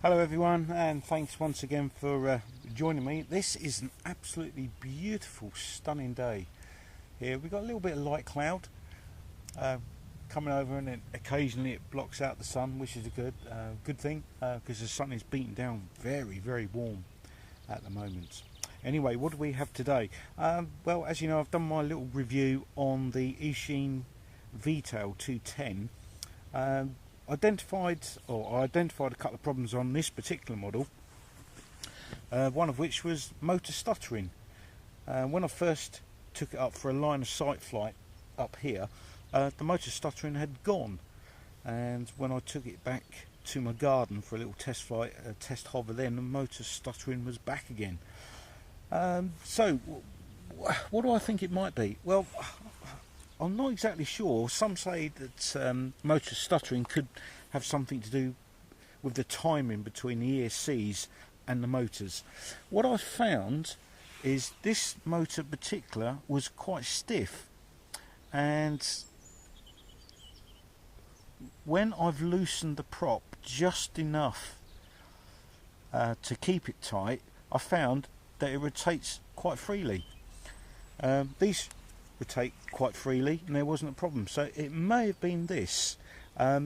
Hello everyone, and thanks once again for joining me. This is an absolutely beautiful, stunning day here. We've got a little bit of light cloud coming over, and then occasionally it blocks out the sun, which is a good thing because the sun is beating down very warm at the moment. Anyway, what do we have today? Well, as you know, I've done my little review on the Eachine V Tail 210. I identified a couple of problems on this particular model, one of which was motor stuttering. When I first took it up for a line of sight flight up here, the motor stuttering had gone, and when I took it back to my garden for a little test flight, a test hover, then the motor stuttering was back again. So what do I think it might be? Well, I'm not exactly sure. Some say that motor stuttering could have something to do with the timing between the ESCs and the motors. What I found is this motor in particular was quite stiff, and when I've loosened the prop just enough to keep it tight, I found that it rotates quite freely. These rotate quite freely, and there wasn't a problem, so it may have been this.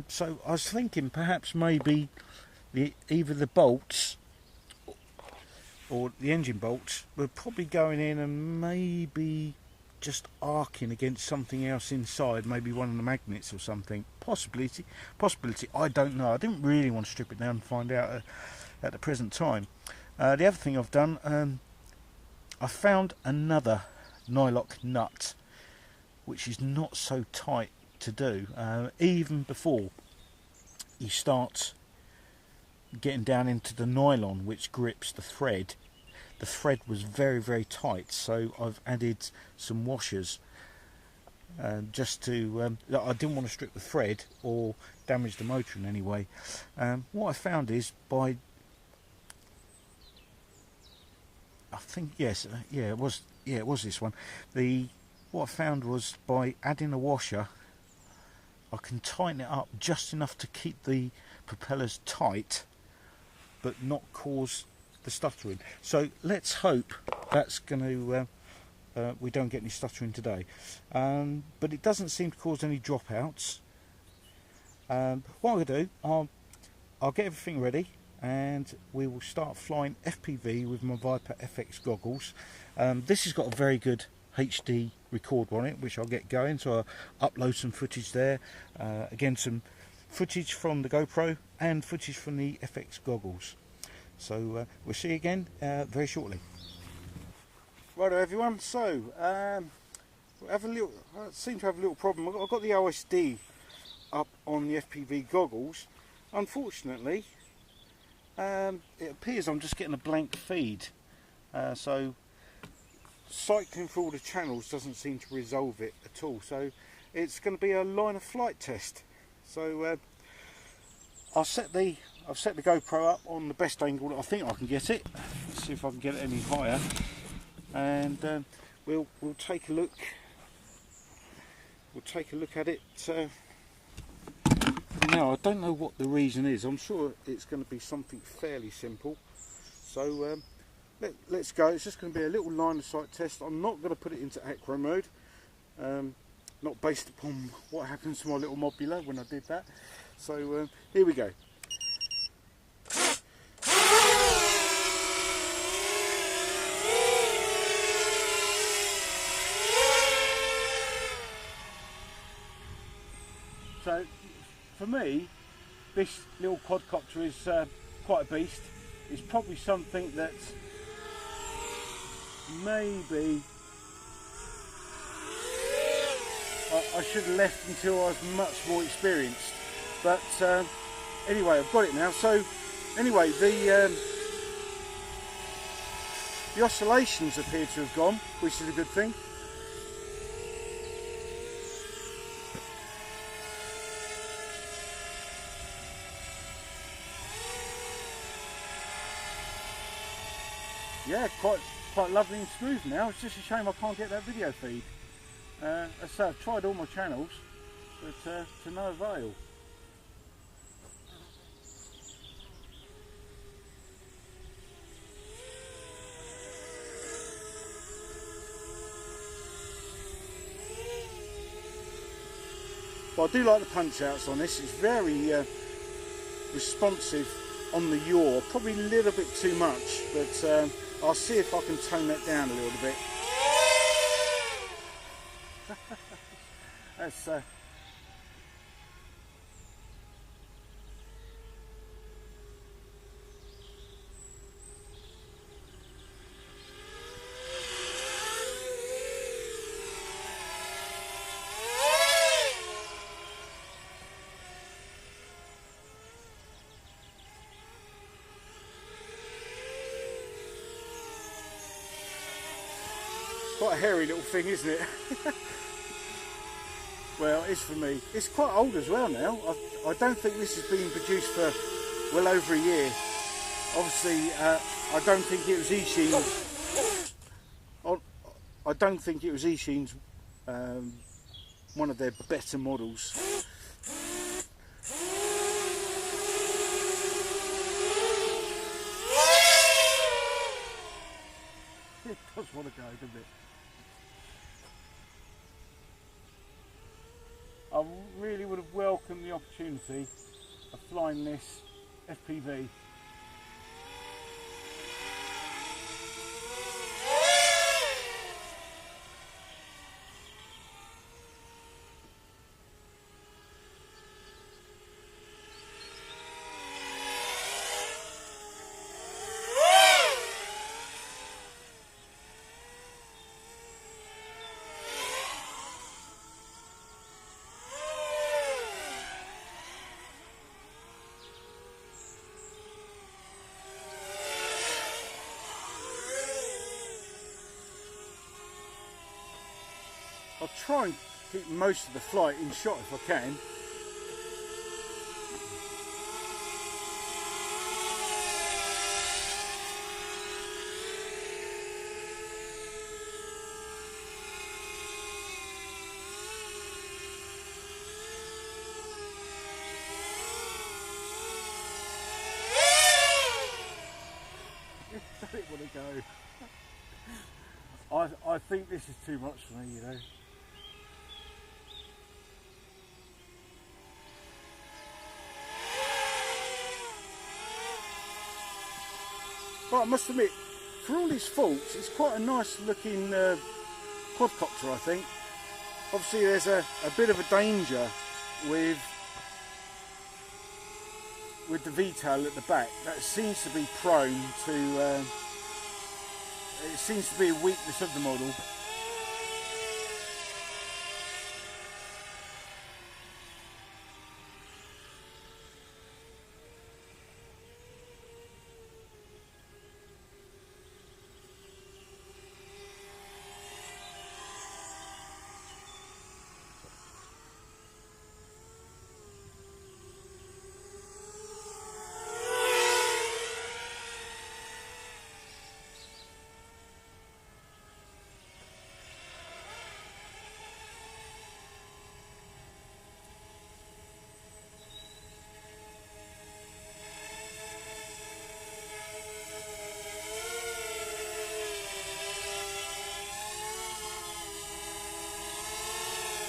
So I was thinking perhaps maybe either the bolts or the engine bolts were probably going in and maybe just arcing against something else inside, maybe one of the magnets or something. Possibility, I don't know. I didn't really want to strip it down and find out at the present time. The other thing I've done, I found another nylock nut which is not so tight to do. Even before you start getting down into the nylon which grips the thread was very tight, so I've added some washers just to I didn't want to strip the thread or damage the motor in any way. What I found is by it was this one. What I found was by adding a washer, I can tighten it up just enough to keep the propellers tight, but not cause the stuttering. So let's hope that's going to we don't get any stuttering today. But it doesn't seem to cause any dropouts. What I'm going to do, I'll get everything ready, and we will start flying FPV with my Viper FX goggles. This has got a very good HD recorder on it, which I'll get going, so I'll upload some footage there. Again, some footage from the GoPro and footage from the FX goggles. So we'll see you again very shortly. Righto everyone, so I seem to have a little problem. I've got the OSD up on the FPV goggles. Unfortunately, it appears I'm just getting a blank feed, so cycling through all the channels doesn't seem to resolve it at all. So it's going to be a line of flight test. So I've set the GoPro up on the best angle that I think I can get it. Let's see if I can get it any higher, and we'll take a look. We'll take a look at it. Now I don't know what the reason is. I'm sure it's going to be something fairly simple. So let's go. It's just going to be a little line of sight test. I'm not going to put it into acro mode, not based upon what happens to my little mobula when I did that. So here we go. So for me, this little quadcopter is quite a beast. It's probably something that maybe I should have left until I was much more experienced. But anyway, I've got it now. So anyway, the oscillations appear to have gone, which is a good thing. Yeah, quite lovely and smooth now. It's just a shame I can't get that video feed. As I say, I've tried all my channels, but to no avail. But I do like the punch outs on this. It's very responsive on the yaw, probably a little bit too much, but I'll see if I can tone that down a little bit. That's quite a hairy little thing, isn't it? Well, it's for me. It's quite old as well now. I don't think this has been produced for well over a year. Obviously, I don't think it was Eachine's. I don't think it was Eachine's one of their better models. It does want to go, doesn't it? I really would have welcomed the opportunity of flying this FPV. I'll try and keep most of the flight in shot if I can. Don't want to go. I think this is too much for me, you know. But I must admit, for all its faults, it's quite a nice looking quadcopter, I think. Obviously there's a bit of a danger with the V Tail at the back. That seems to be prone to, it seems to be a weakness of the model.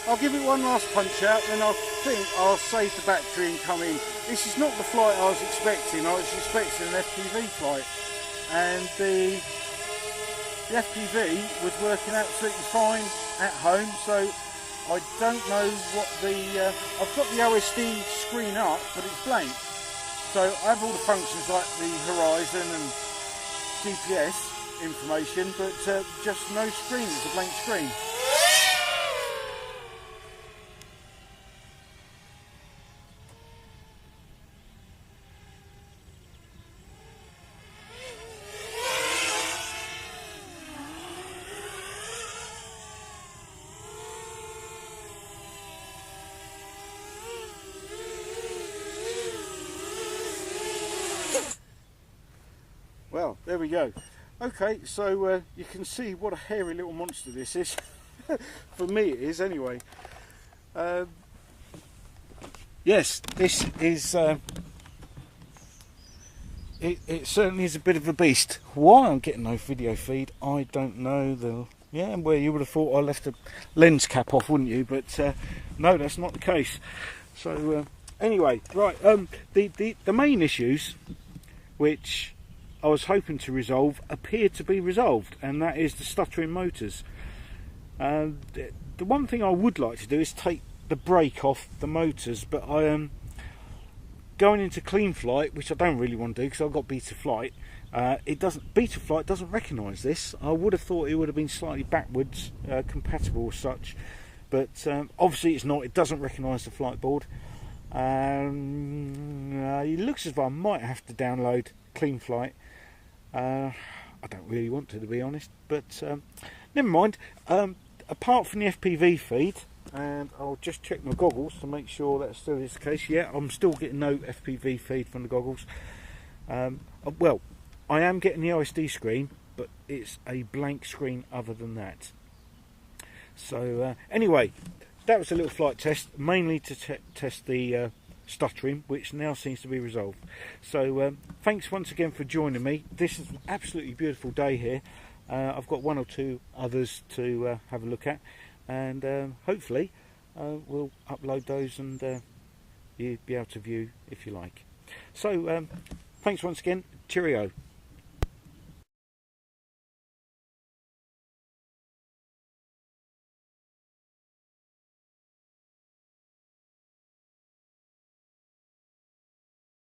I'll give it one last punch out, then I think I'll save the battery and come in. This is not the flight I was expecting. I was expecting an FPV flight, and the FPV was working absolutely fine at home, so I don't know what the... I've got the OSD screen up, but it's blank. So I have all the functions like the horizon and GPS information, but just no screen. It's a blank screen. Well, there we go. Okay, so you can see what a hairy little monster this is. For me it is anyway. Yes, this is... it certainly is a bit of a beast. Why I'm getting no video feed, I don't know. Yeah, well, you would have thought I left the lens cap off, wouldn't you? But no, that's not the case. So anyway, right, the main issues which I was hoping to resolve appear to be resolved, and that is the stuttering motors. The one thing I would like to do is take the brake off the motors, but I am going into clean flight, which I don't really want to do because I've got beta flight. Beta flight doesn't recognise this. I would have thought it would have been slightly backwards compatible as such, but obviously it's not. It doesn't recognise the flight board. It looks as though I might have to download clean flight. I don't really want to be honest, but never mind. Apart from the FPV feed, and I'll just check my goggles to make sure that still is the case. Yeah, I'm still getting no FPV feed from the goggles. Well, I am getting the OSD screen, but it's a blank screen other than that. So anyway, that was a little flight test, mainly to test the stuttering, which now seems to be resolved. So thanks once again for joining me. This is an absolutely beautiful day here. I've got one or two others to have a look at, and hopefully we'll upload those and you'll be able to view if you like. So thanks once again. Cheerio.